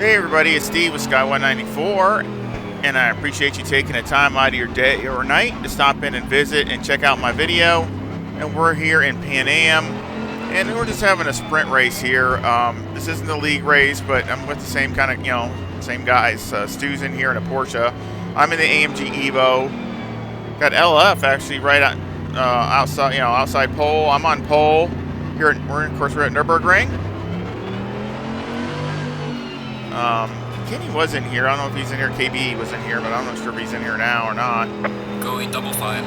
Hey everybody, it's Steve with Sky194, and I appreciate you taking the time out of your day or night to stop in and visit and check out my video. And we're here in Pan Am, and we're just having a sprint race here. This isn't a league race, but I'm with the same kind of, same guys. Stu's in here in a Porsche. I'm in the AMG EVO. Got LF actually right outside, outside pole. I'm on pole. We're at Nurburgring. Kenny was in here. I don't know if he's in here. KB was in here, but I'm not sure if he's in here now or not. Going double file.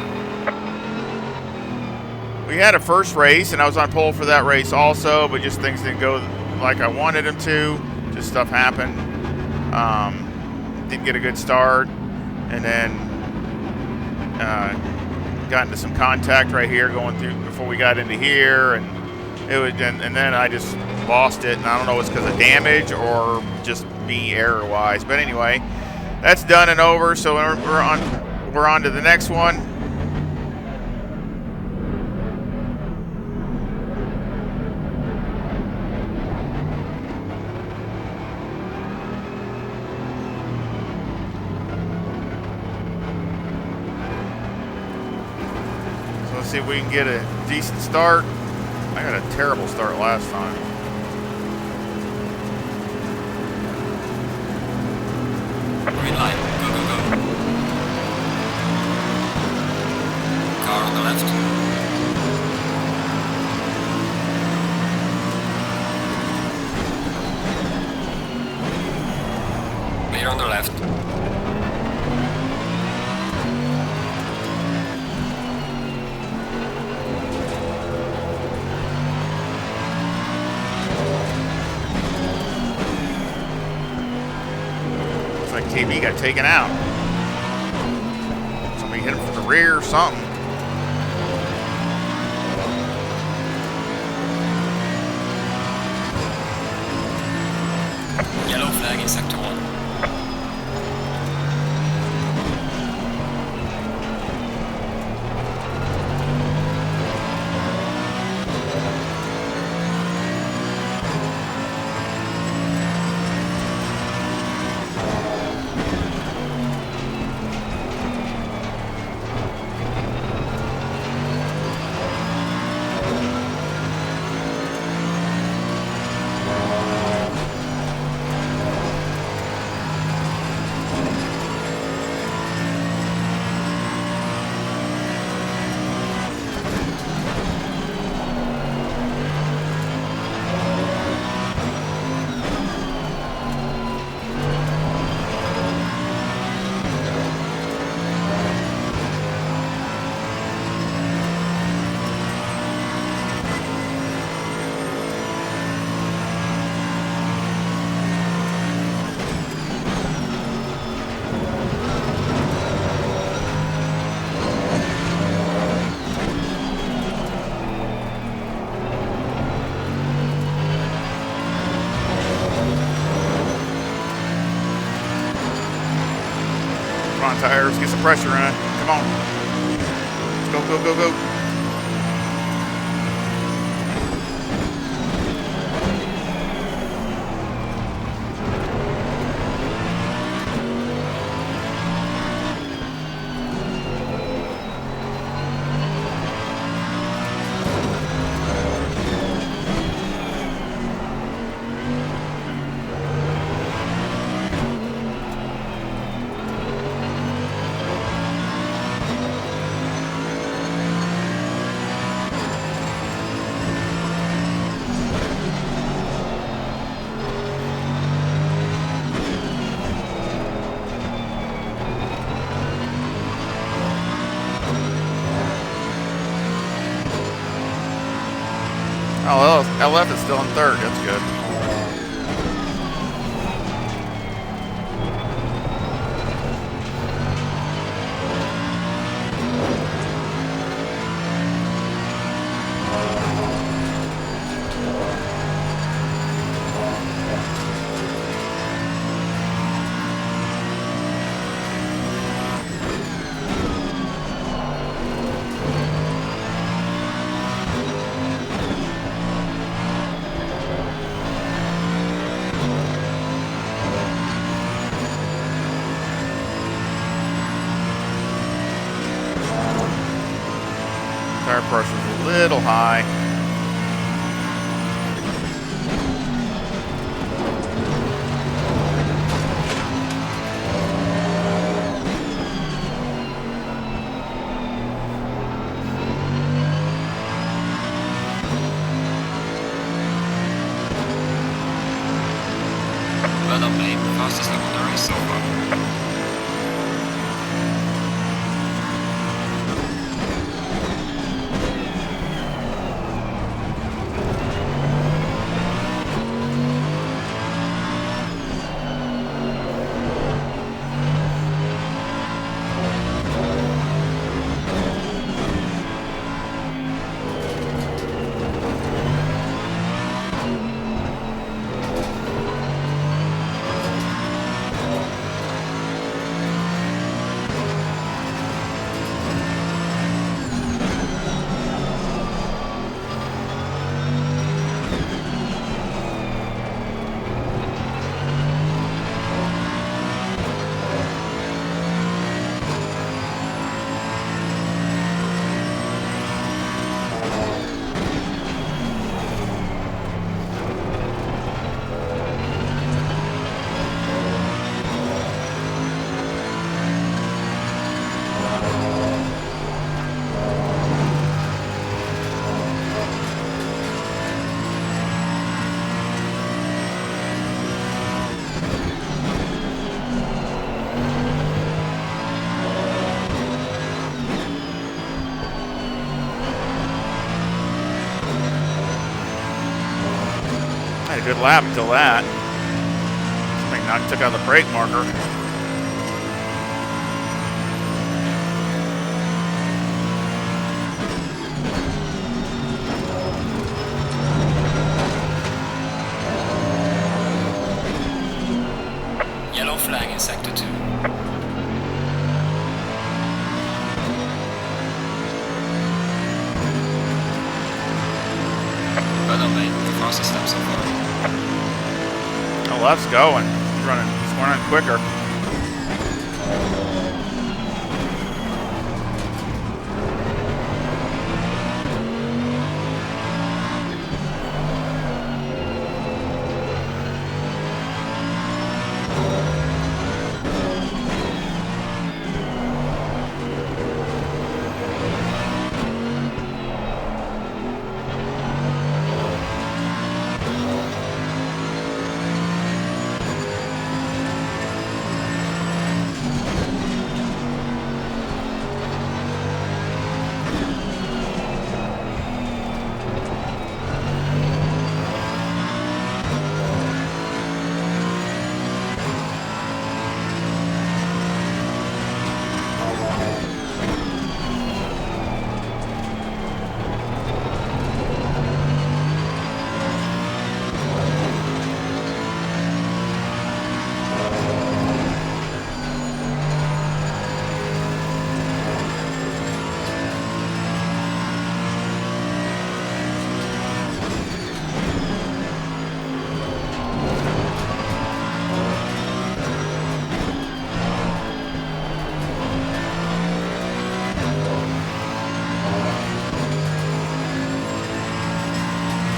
We had a first race, and I was on pole for that race also, but just things didn't go like I wanted them to. Just stuff happened. Didn't get a good start, and then got into some contact right here going through before we got into here, and it was, and then I just lost it, and I don't know if it's because of damage or just me error-wise. But anyway, that's done and over. So we're on to the next one. So let's see if we can get a decent start. I got a terrible start last time. Green light. Go, go, go. Car on the left. Clear on the left. Like KB got taken out. Somebody hit him from the rear or something. Yellow flag in sector 1. Come on, tires, get some pressure on. Come on. Let's go, go, go, go. Oh, LF is still in third. That's good. little high. Well done, mate. Fastest lap on the race so far. Had a good lap until that. Somebody took out the brake marker. Yellow flag in sector 2. Well done, mate. The fastest lap so far. Oh, left's going. He's running quicker.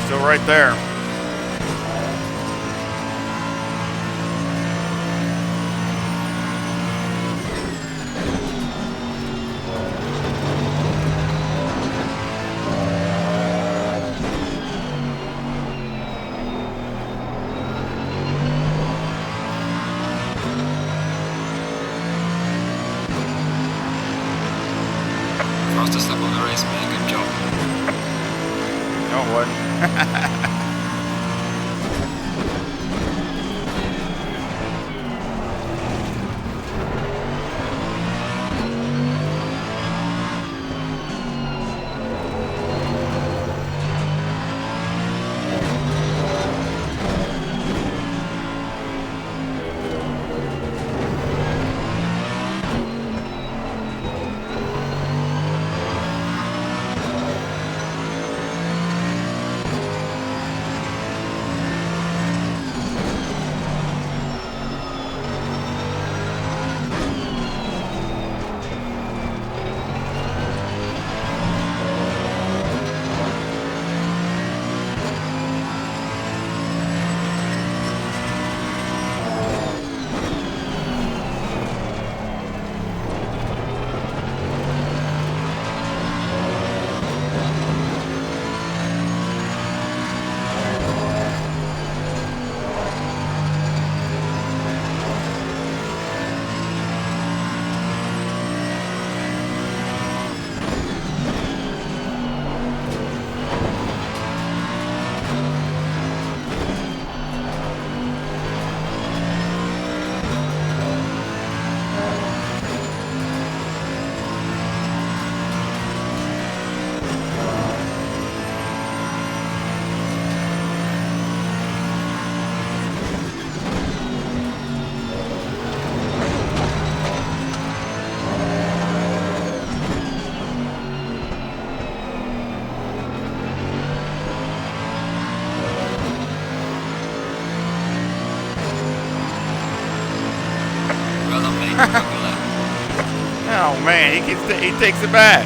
Still right there. Fastest lap on the race, man. Good job. No, it wasn't. Couple left. Oh man, he takes it back.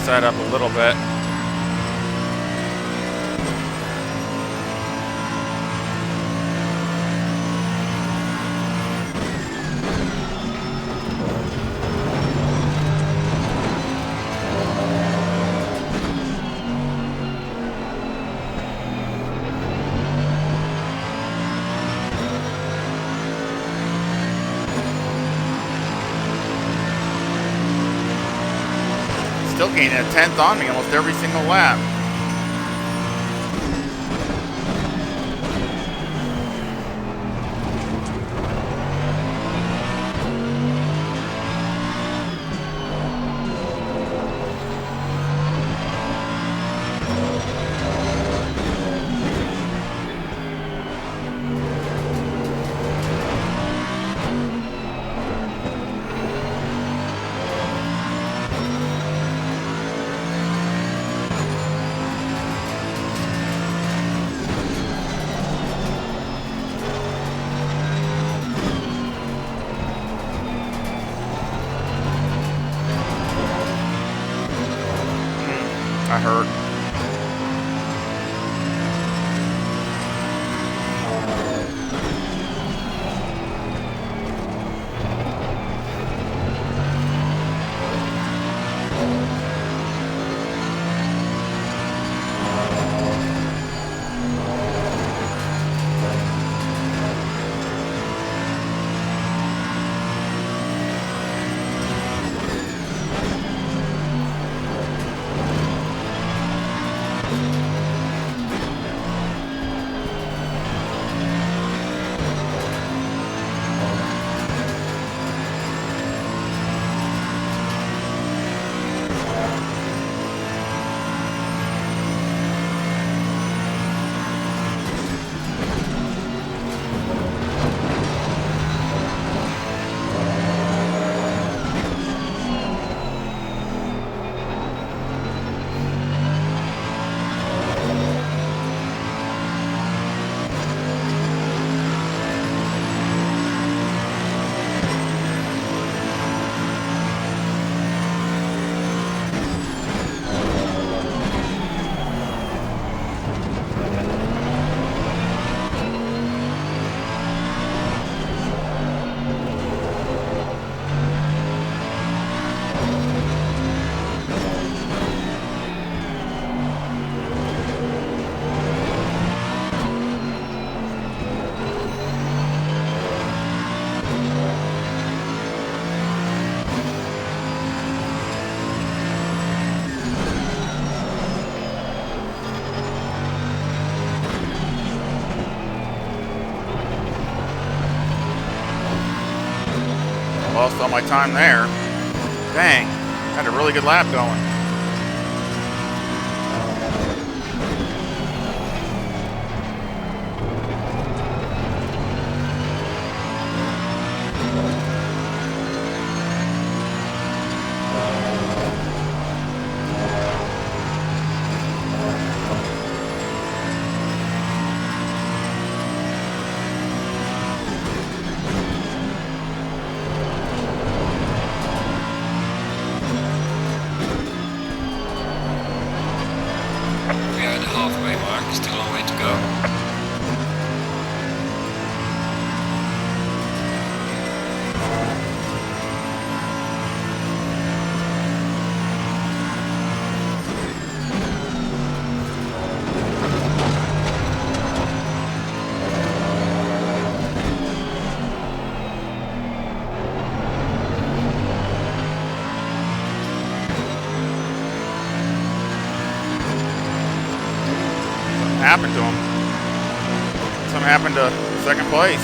That up a little bit. Still gaining a 10th on me almost every single lap. I hurt. Lost all my time there. Dang, had a really good lap going. happened to him. Something happened to second place.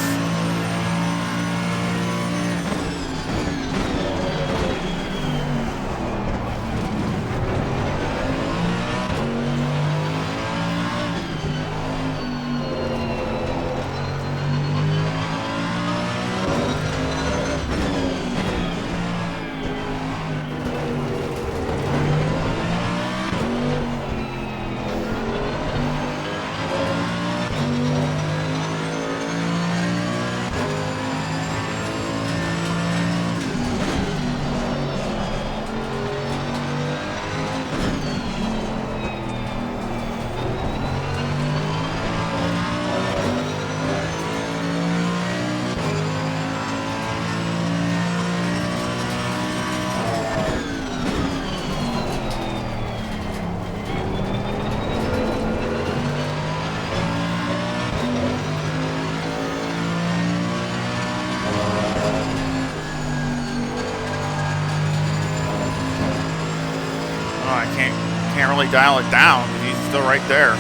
I can't really dial it down because he's still right there.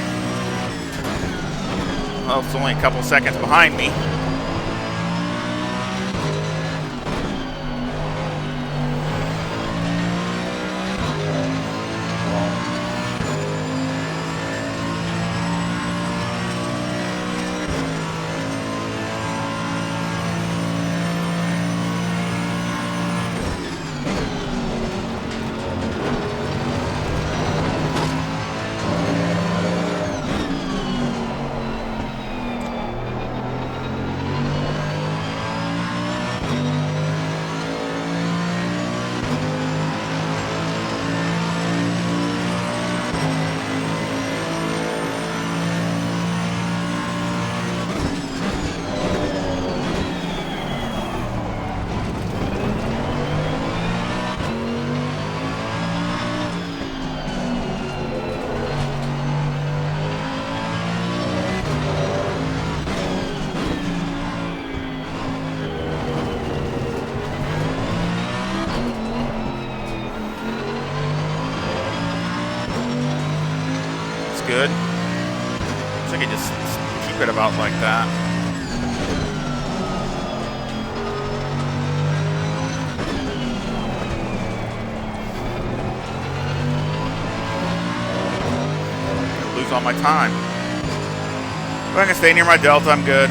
Well, it's only a couple seconds behind me. Good. So I can just keep it about like that. Lose all my time. If I can stay near my delta, I'm good.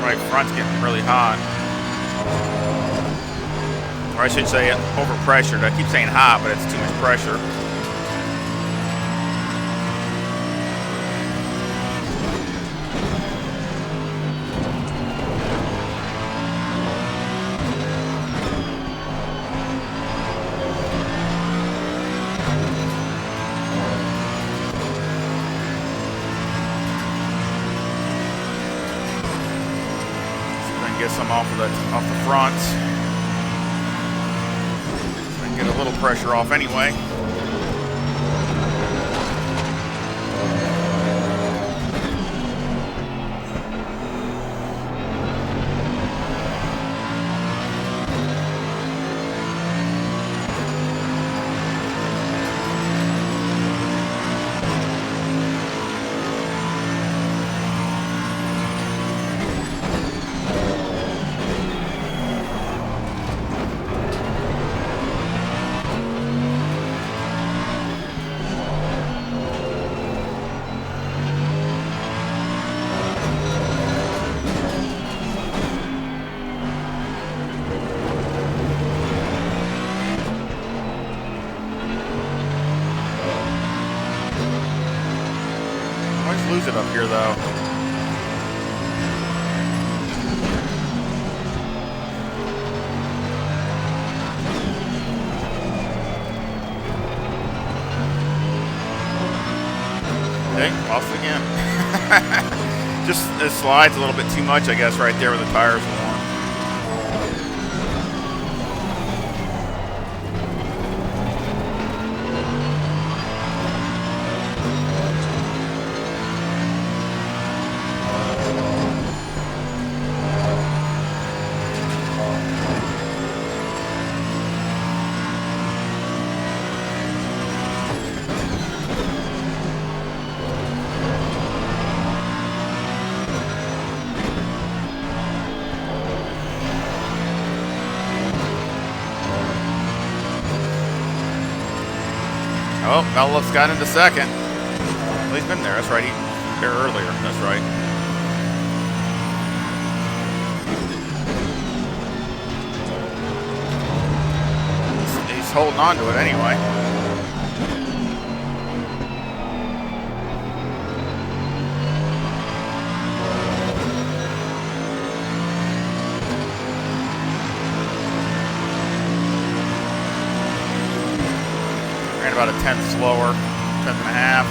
Right front's getting really hot. Or I should say overpressured. I keep saying hot, but it's too much pressure. Get some off the front. And get a little pressure off anyway. Lose it up here though. Okay, lost again. Just it slides a little bit too much, I guess, right there where the tires are warm. Melloff's got into second. Well, he's been there. That's right. He was there earlier. That's right. He's holding on to it anyway. Ran about a tenth slower, tenth and a half.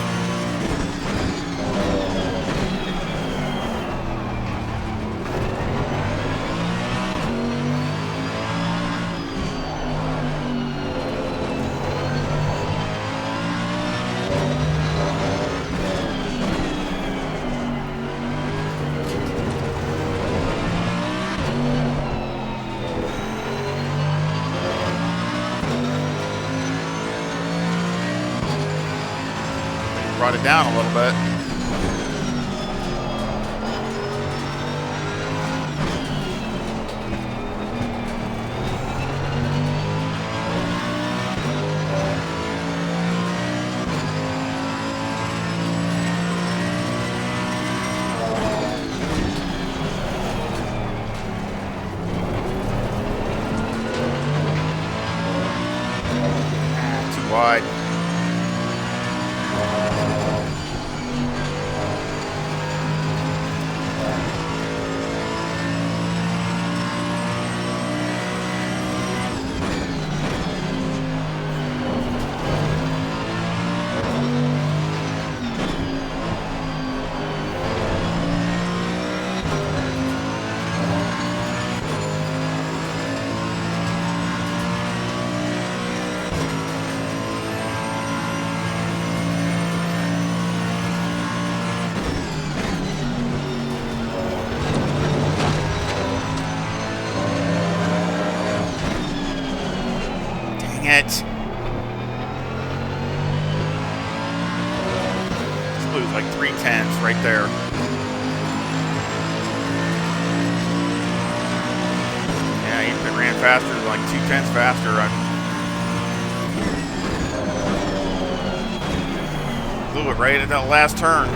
Brought it down a little bit. Too wide. It. Just lose like 3/10 right there. Yeah, he ran faster, like 2/10 faster. Blew it right at that last turn.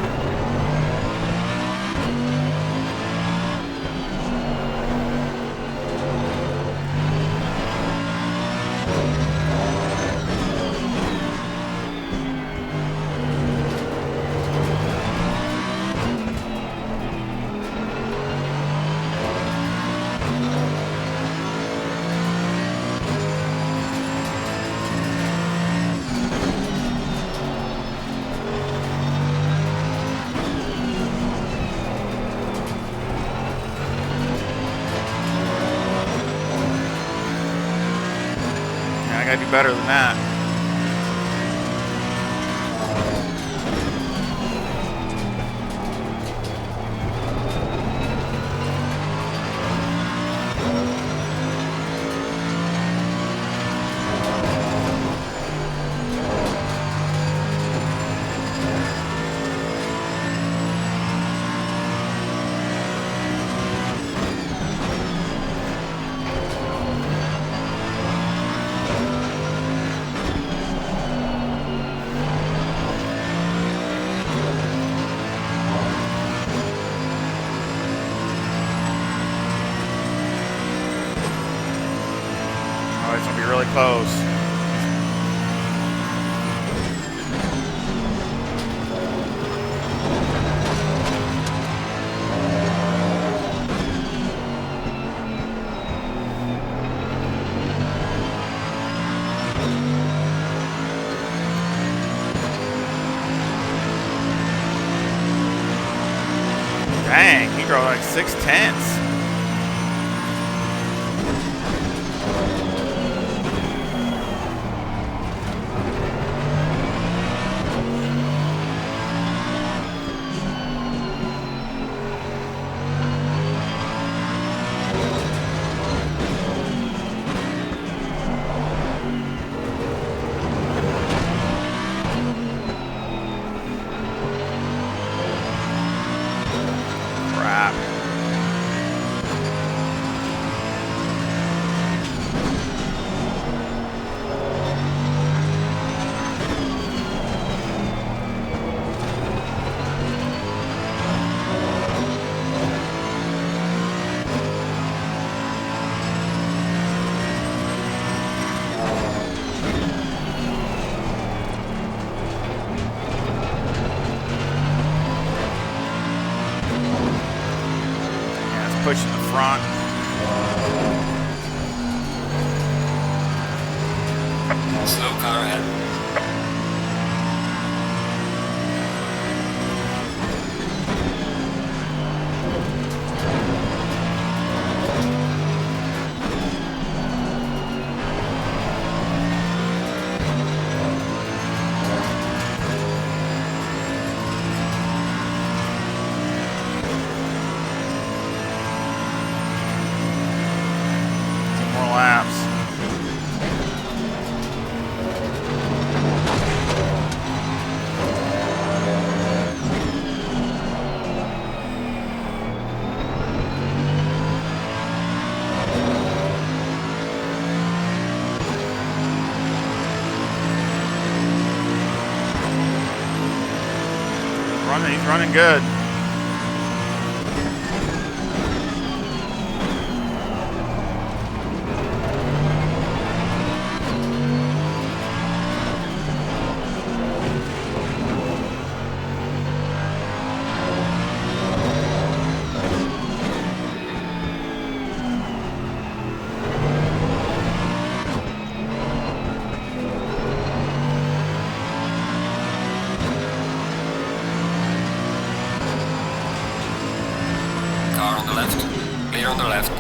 I gotta do better than that. Oh, it's gonna be really close. Dang, he drove like 6/10. Crap. pushing the front. Slow car ahead. More laps. He's running good. Car on the left. Clear on the left.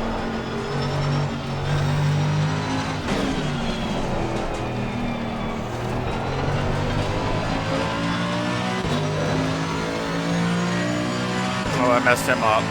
Oh, I messed him up.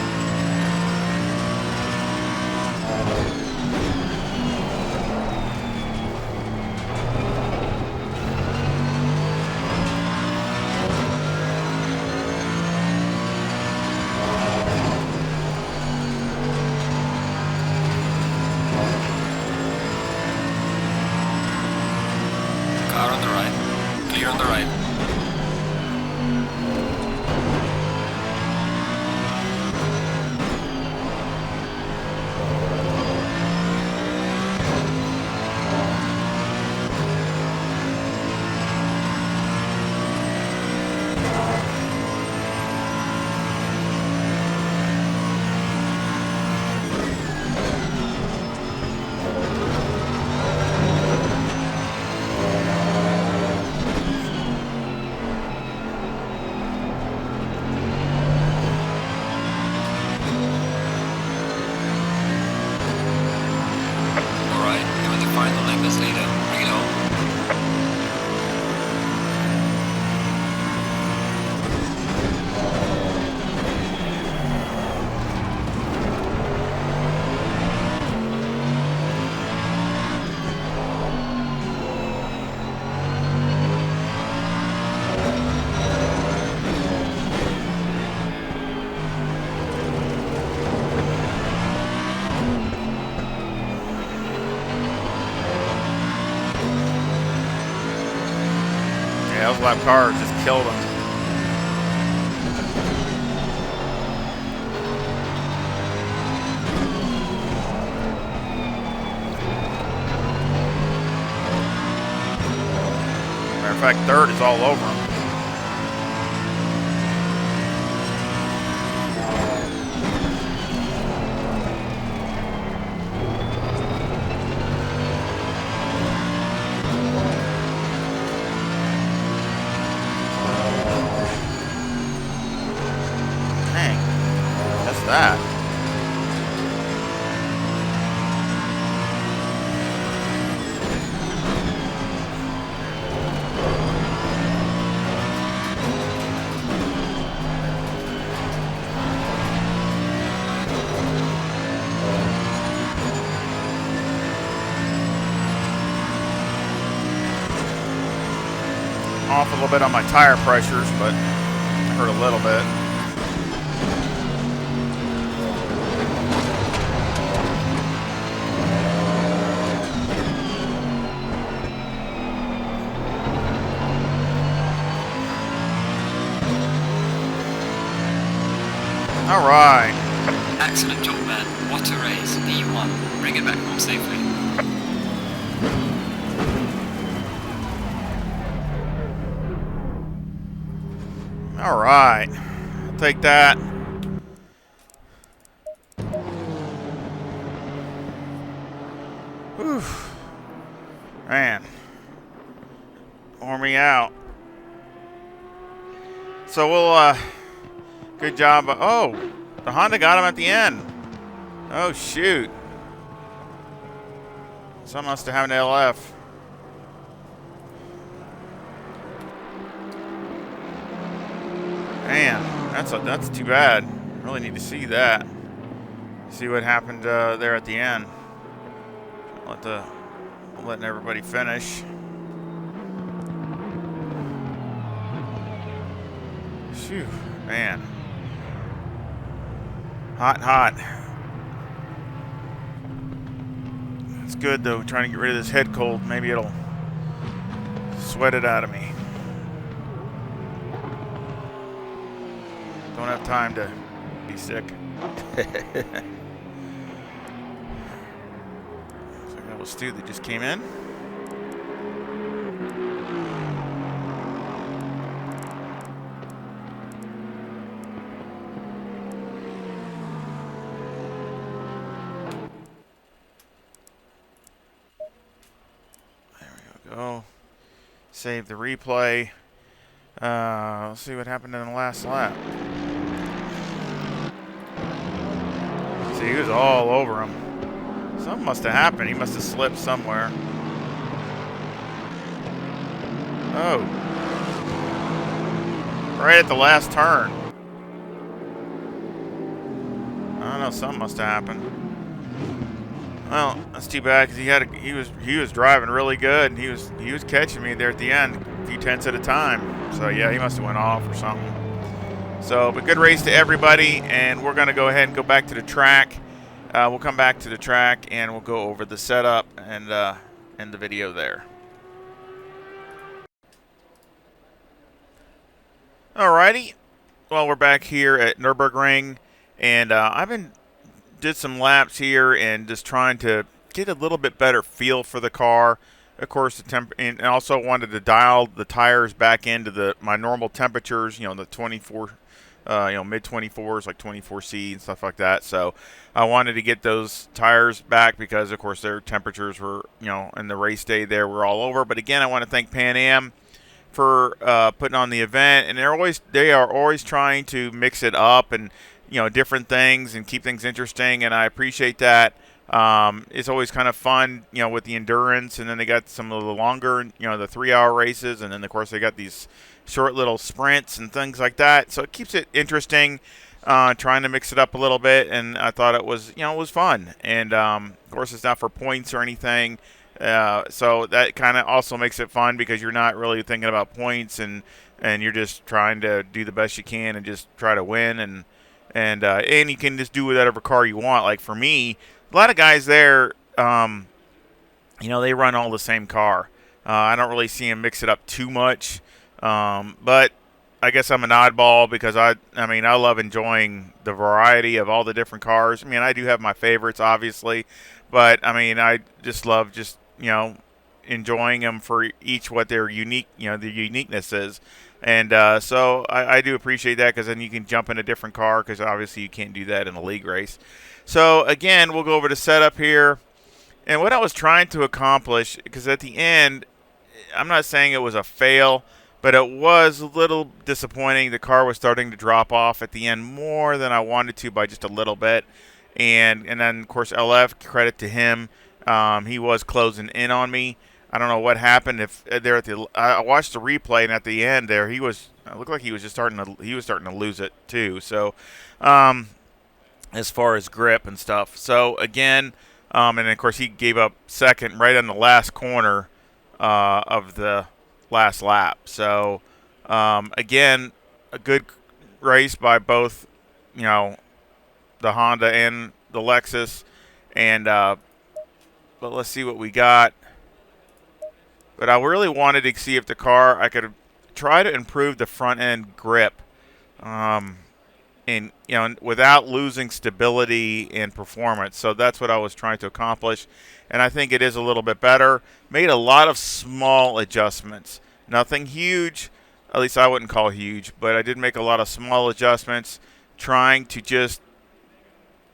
Car on the right. Clear on the right. Alright, you're in the final lap as leader. Bring it home. Yeah, those lap cars just killed him. Matter of fact, third is all over him. That. Off a little bit on my tire pressures, but it hurt a little bit. All right. Excellent job, man. What a race. P1. Bring it back home safely. All right. I'll take that. Man. Wore me out. So we'll, good job. Oh, the Honda got him at the end. Oh, shoot. Someone must have had an LF. Man, that's too bad. Really need to see that. See what happened there at the end. Letting everybody finish. Phew, man. Hot. It's good though, trying to get rid of this head cold. Maybe it'll sweat it out of me. Don't have time to be sick. So that was Stu that just came in. Go. Save the replay. Let's see what happened in the last lap. See, he was all over him. Something must have happened. He must have slipped somewhere. Oh. Right at the last turn. I don't know, something must have happened. Well, that's too bad because he was driving really good, and he was catching me there at the end, a few tenths at a time. So yeah, he must have went off or something. So, but good race to everybody, and we're gonna go ahead and go back to the track. We'll come back to the track and we'll go over the setup and end the video there. Alrighty, well we're back here at Nurburgring, and did some laps here and just trying to get a little bit better feel for the car. Of course, and also wanted to dial the tires back into my normal temperatures, the 24, mid 24s, like 24C and stuff like that. So I wanted to get those tires back because, of course, their temperatures were, in the race day there were all over. But again, I want to thank Pan Am for putting on the event, and they are always trying to mix it up and different things and keep things interesting, and I appreciate that. It's always kind of fun, with the endurance, and then they got some of the longer, the 3-hour races, and then of course they got these short little sprints and things like that. So it keeps it interesting, trying to mix it up a little bit, and I thought it was, it was fun. And of course, it's not for points or anything, so that kind of also makes it fun because you're not really thinking about points, and you're just trying to do the best you can and just try to win, and you can just do whatever car you want. Like for me, a lot of guys there, they run all the same car. I don't really see them mix it up too much, but I guess I'm an oddball because I love enjoying the variety of all the different cars. I do have my favorites, obviously, but I just love enjoying them for each what their unique, the uniqueness is. And so I do appreciate that because then you can jump in a different car because obviously you can't do that in a league race. So again, we'll go over the setup here. And what I was trying to accomplish, because at the end, I'm not saying it was a fail, but it was a little disappointing. The car was starting to drop off at the end more than I wanted to by just a little bit. And then, of course, LF, credit to him, he was closing in on me. I don't know what happened. I watched the replay, and at the end there, it looked like he was starting to lose it too. So, as far as grip and stuff. So again, and then of course he gave up second right on the last corner of the last lap. So again, a good race by both, the Honda and the Lexus, and but let's see what we got. But I really wanted to see if the car, I could try to improve the front end grip, and without losing stability and performance. So that's what I was trying to accomplish, and I think it is a little bit better. Made a lot of small adjustments, nothing huge, at least I wouldn't call huge, but I did make a lot of small adjustments, trying to just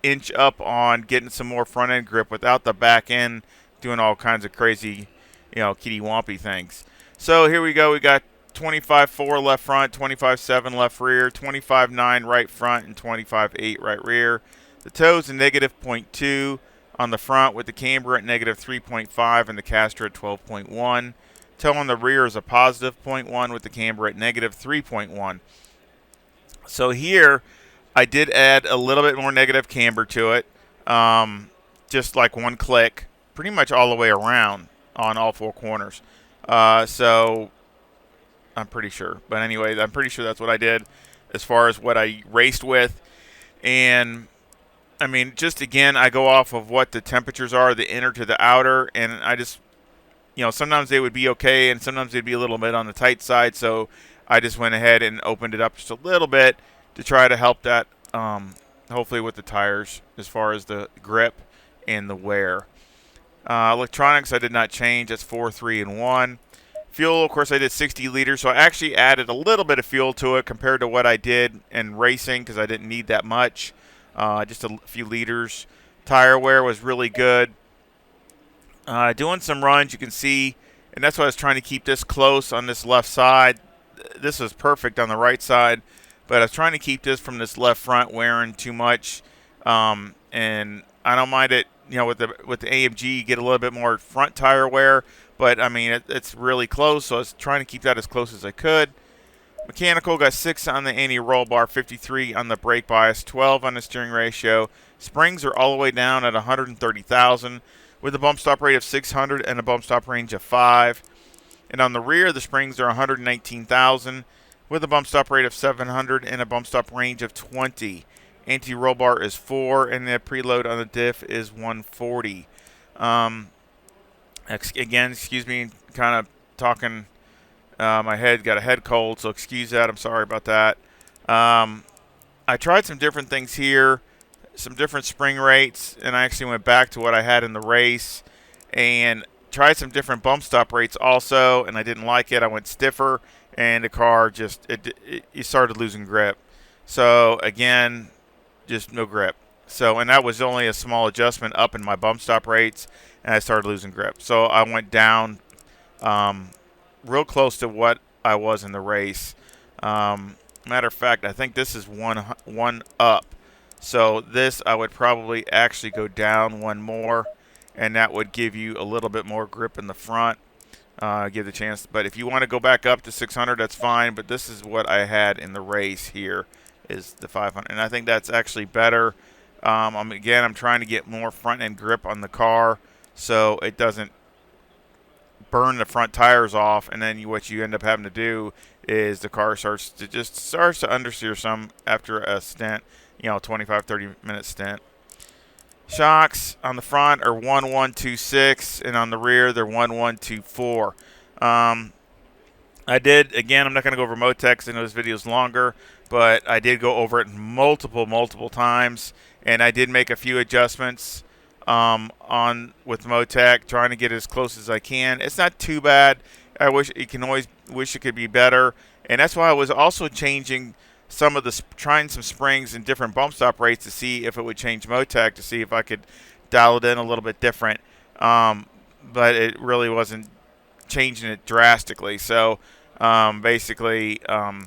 inch up on getting some more front end grip without the back end doing all kinds of crazy kitty wampy things. So here we go. We got 25.4 left front, 25.7 left rear, 25.9 right front, and 25.8 right rear. The toe's a negative 0.2 on the front with the camber at negative 3.5 and the caster at 12.1. Toe on the rear is a positive 0.1 with the camber at negative 3.1. So here, I did add a little bit more negative camber to it, just like one click, pretty much all the way around on all four corners. So I'm pretty sure. But anyway, I'm pretty sure that's what I did as far as what I raced with. And, I mean, just again, I go off of what the temperatures are, the inner to the outer, and I just, sometimes they would be okay, and sometimes they'd be a little bit on the tight side, so I just went ahead and opened it up just a little bit to try to help that, hopefully with the tires as far as the grip and the wear. Electronics I did not change. That's 4, 3, and 1. Fuel, of course, I did 60 liters, so I actually added a little bit of fuel to it compared to what I did in racing because I didn't need that much, just a few liters. Tire wear was really good. Doing some runs, you can see, and that's why I was trying to keep this close on this left side. This was perfect on the right side, but I was trying to keep this from this left front wearing too much, and I don't mind it. With the AMG, you get a little bit more front tire wear, but I mean it's really close, so I was trying to keep that as close as I could. Mechanical got 6 on the anti-roll bar, 53 on the brake bias, 12 on the steering ratio. Springs are all the way down at 130,000 with a bump stop rate of 600 and a bump stop range of 5. And on the rear, the springs are 119,000 with a bump stop rate of 700 and a bump stop range of 20. Anti-roll bar is 4, and the preload on the diff is 140. Again, excuse me, kind of talking. My head got a head cold, so excuse that. I'm sorry about that. I tried some different things here, some different spring rates, and I actually went back to what I had in the race and tried some different bump stop rates also, and I didn't like it. I went stiffer, and the car just it started losing grip. So again, just no grip. So, and that was only a small adjustment up in my bump stop rates, and I started losing grip. So I went down real close to what I was in the race. Matter of fact, I think this is one up. So this I would probably actually go down one more, and that would give you a little bit more grip in the front. Give the chance. But if you want to go back up to 600, that's fine. But this is what I had in the race here. Is the 500, and I think that's actually better. I'm trying to get more front end grip on the car so it doesn't burn the front tires off, and then what you end up having to do is the car starts to understeer some after a stint, 25-30 minute stint. Shocks on the front are 1126, and on the rear they're 1124. I did, again, I'm not going to go over Motec. I know this video is longer, but I did go over it multiple times, and I did make a few adjustments with Motec, trying to get as close as I can. It's not too bad. I wish it could be better, and that's why I was also changing trying some springs and different bump stop rates to see if it would change Motec, to see if I could dial it in a little bit different. But it really wasn't changing it drastically. So basically, I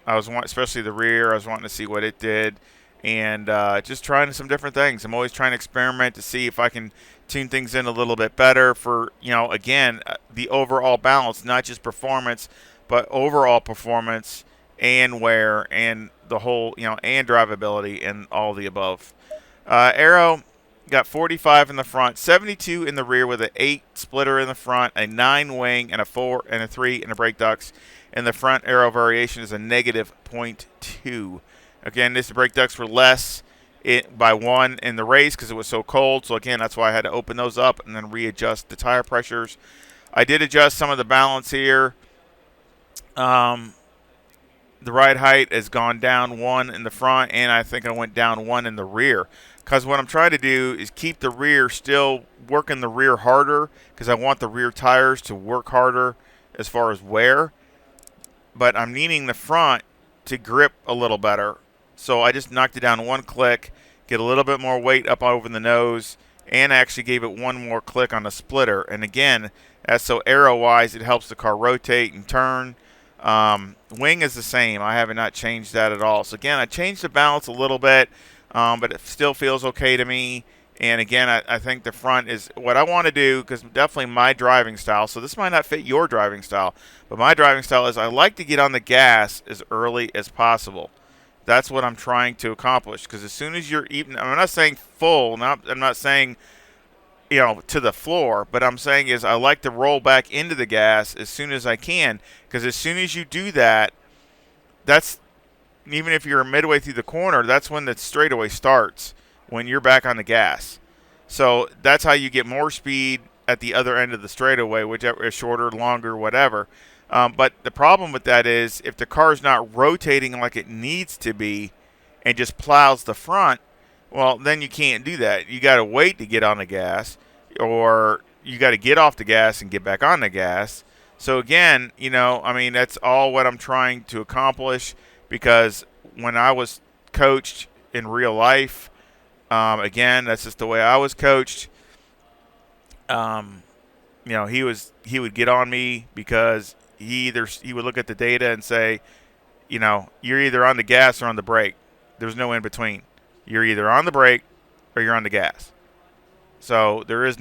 was especially the rear, I was wanting to see what it did, and just trying some different things. I'm always trying to experiment to see if I can tune things in a little bit better for, again, the overall balance, not just performance, but overall performance and wear and the whole, and drivability and all the above. Aero got 45 in the front, 72 in the rear with an 8 splitter in the front, a 9 wing, and a 4 and a 3 in the brake ducts. And the front aero variation is a negative 0.2. Again, these brake ducts were less by 1 in the race because it was so cold. So again, that's why I had to open those up and then readjust the tire pressures. I did adjust some of the balance here. The ride height has gone down 1 in the front, and I think I went down 1 in the rear. Because what I'm trying to do is keep the rear, still working the rear harder, because I want the rear tires to work harder as far as wear. But I'm needing the front to grip a little better. So I just knocked it down 1 click, get a little bit more weight up over the nose, and I actually gave it one more click on the splitter. And again, that's so arrow-wise, it helps the car rotate and turn. Wing is the same. I have not changed that at all. So again, I changed the balance a little bit, but it still feels okay to me. And again, I think the front is what I want to do, because definitely my driving style. So this might not fit your driving style, but my driving style is I like to get on the gas as early as possible. That's what I'm trying to accomplish, because as soon as you're even, I'm not saying full, I'm not saying, you know, to the floor, but I'm saying is I like to roll back into the gas as soon as I can, because as soon as you do that, that's, even if you're midway through the corner, that's when the straightaway starts, when you're back on the gas. So that's how you get more speed at the other end of the straightaway, whichever is shorter, longer, whatever. But the problem with that is if the car is not rotating like it needs to be and just plows the front, well, then you can't do that. You got to wait to get on the gas, or you got to get off the gas and get back on the gas. So again, you know, I mean, that's all what I'm trying to accomplish, because when I was coached in real life, again, that's just the way I was coached. You know, he would get on me because he would look at the data and say, you know, you're either on the gas or on the brake. There's no in between. You're either on the brake or you're on the gas. So there is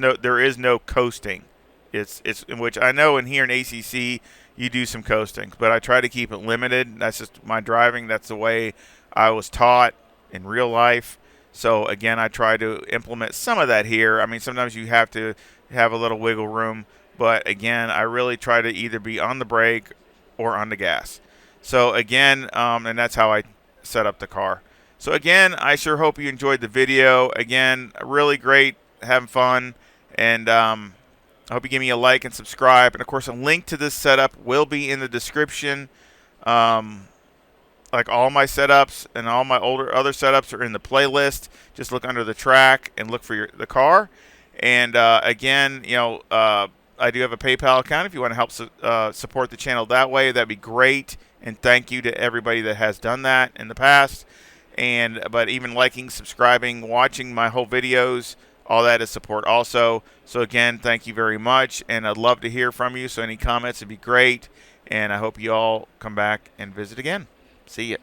no coasting. It's in which I know in here in ACC you do some coasting, but I try to keep it limited. That's just my driving. That's the way I was taught in real life. So again, I try to implement some of that here. I mean, sometimes you have to have a little wiggle room, but again, I really try to either be on the brake or on the gas. So again, and that's how I set up the car. So again, I sure hope you enjoyed the video. Again, really great, having fun, and I hope you give me a like and subscribe. And of course, a link to this setup will be in the description. Like all my setups and all my other setups are in the playlist. Just look under the track and look for the car. And again, you know, I do have a PayPal account. If you want to help support the channel that way, that'd be great. And thank you to everybody that has done that in the past. But even liking, subscribing, watching my whole videos, all that is support also. So again, thank you very much, and I'd love to hear from you. So any comments would be great, and I hope you all come back and visit again. See ya.